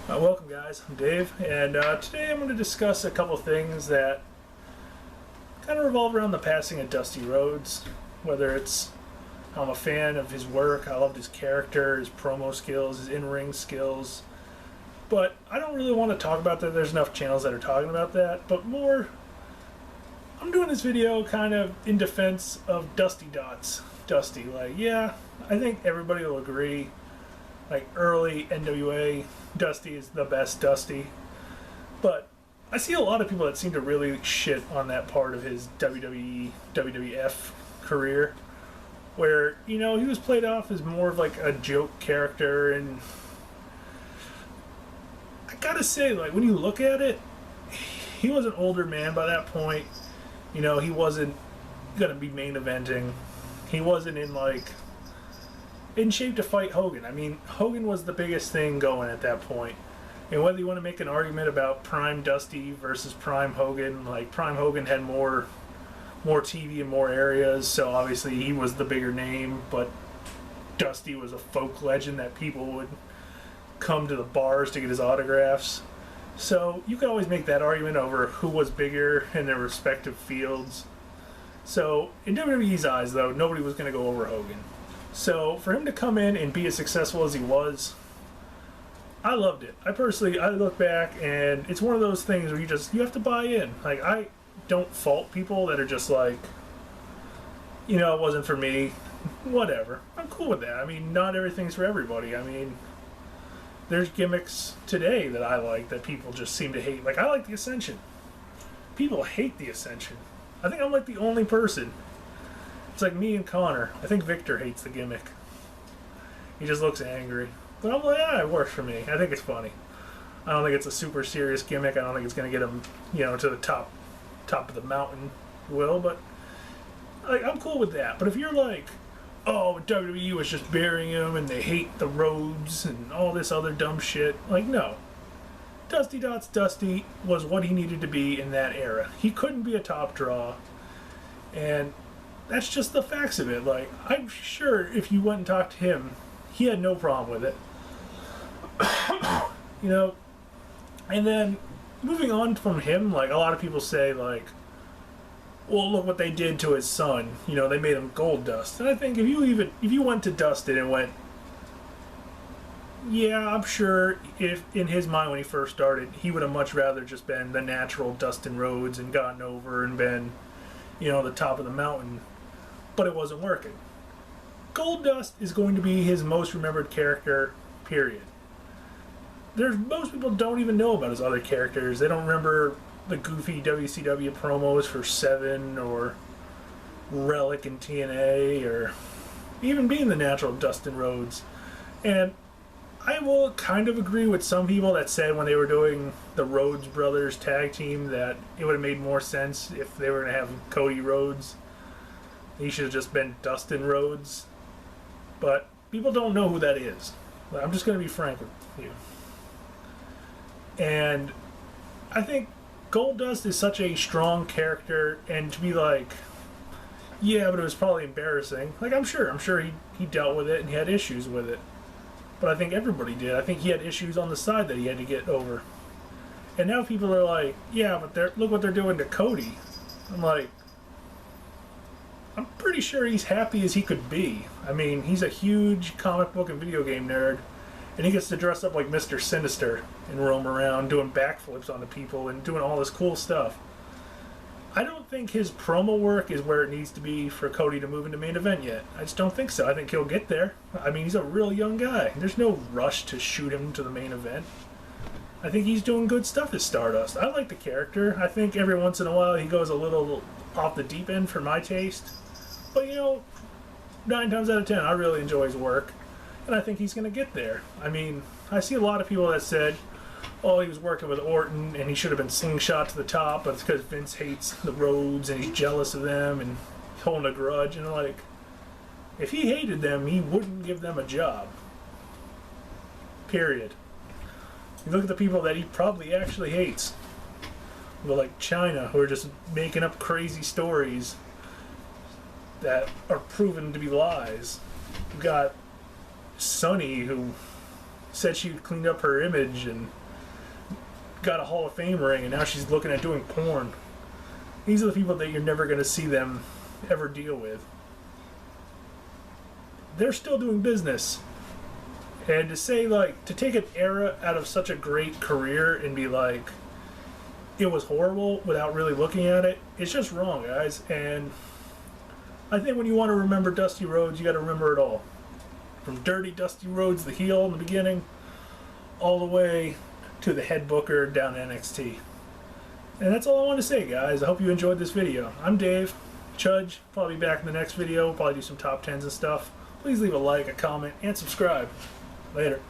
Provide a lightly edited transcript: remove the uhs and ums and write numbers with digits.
Welcome guys, I'm Dave, and today I'm going to discuss a couple things that kind of revolve around the passing of Dusty Rhodes. Whether it's I'm a fan of his work, I loved his character, his promo skills, his in-ring skills, but I don't really want to talk about that. There's enough channels that are talking about that, but more, I'm doing this video kind of in defense of Dusty Dots. Dusty, yeah, I think everybody will agree, early NWA Dusty is the best Dusty, but I see a lot of people that seem to really shit on that part of his WWE, WWF career, where, he was played off as more of a joke character, and I gotta say, when you look at it, he was an older man by that point. He wasn't gonna be main eventing. He wasn't in shape to fight Hogan. I mean, Hogan was the biggest thing going at that point. And whether you want to make an argument about Prime Dusty versus Prime Hogan, Prime Hogan had more TV in more areas, so obviously he was the bigger name, but Dusty was a folk legend that people would come to the bars to get his autographs. So you could always make that argument over who was bigger in their respective fields. So in WWE's eyes, though, nobody was going to go over Hogan. So for him to come in and be as successful as he was, I loved it. I look back and it's one of those things where you have to buy in. I don't fault people that are just it wasn't for me. Whatever. I'm cool with that. I mean, not everything's for everybody. I mean, there's gimmicks today that I like that people just seem to hate. I like the Ascension. People hate the Ascension. I think I'm the only person. It's like me and Connor. I think Victor hates the gimmick. He just looks angry. But I'm it works for me. I think it's funny. I don't think it's a super serious gimmick. I don't think it's going to get him, to the top of the mountain, but I'm cool with that. But if you're oh, WWE was just burying him and they hate the Rhodes and all this other dumb shit, no. Dusty Dots Dusty was what he needed to be in that era. He couldn't be a top draw. And that's just the facts of it. I'm sure if you went and talked to him, he had no problem with it. And then moving on from him, a lot of people say, well, look what they did to his son. They made him gold dust. And I think if you went to Dustin and went, yeah, I'm sure if in his mind when he first started, he would have much rather just been the natural Dustin Rhodes and gotten over and been, the top of the mountain. But it wasn't working. Goldust is going to be his most remembered character, period. Most people don't even know about his other characters. They don't remember the goofy WCW promos for Seven or Relic in TNA or even being the natural Dustin Rhodes. And I will kind of agree with some people that said when they were doing the Rhodes Brothers tag team that it would have made more sense if they were going to have Cody Rhodes. He should have just been Dustin Rhodes. But people don't know who that is. I'm just going to be frank with you. And I think Goldust is such a strong character, and to be yeah, but it was probably embarrassing. I'm sure he dealt with it and he had issues with it. But I think everybody did. I think he had issues on the side that he had to get over. And now people are yeah, but look what they're doing to Cody. I'm pretty sure he's happy as he could be. I mean, he's a huge comic book and video game nerd, and he gets to dress up like Mr. Sinister and roam around doing backflips onto people and doing all this cool stuff. I don't think his promo work is where it needs to be for Cody to move into main event yet. I just don't think so. I think he'll get there. I mean, he's a real young guy. There's no rush to shoot him to the main event. I think he's doing good stuff as Stardust. I like the character. I think every once in a while he goes a little off the deep end for my taste. But 9 times out of 10, I really enjoy his work. And I think he's going to get there. I mean, I see a lot of people that said, oh, he was working with Orton and he should have been slingshot to the top, but it's because Vince hates the Rhodes and he's jealous of them and holding a grudge. And if he hated them, he wouldn't give them a job. Period. You look at the people that he probably actually hates. Like China, who are just making up crazy stories that are proven to be lies. You've got Sonny, who said she cleaned up her image and got a Hall of Fame ring, and now she's looking at doing porn. These are the people that you're never going to see them ever deal with. They're still doing business. And to say, like, to take an era out of such a great career and be like, it was horrible without really looking at it, it's just wrong, guys. And I think when you want to remember Dusty Rhodes, you got to remember it all. From dirty Dusty Rhodes, the heel in the beginning, all the way to the head booker down NXT. And that's all I want to say, guys. I hope you enjoyed this video. I'm Dave. Chudge, probably back in the next video. Probably do some top 10s and stuff. Please leave a like, a comment, and subscribe. Later.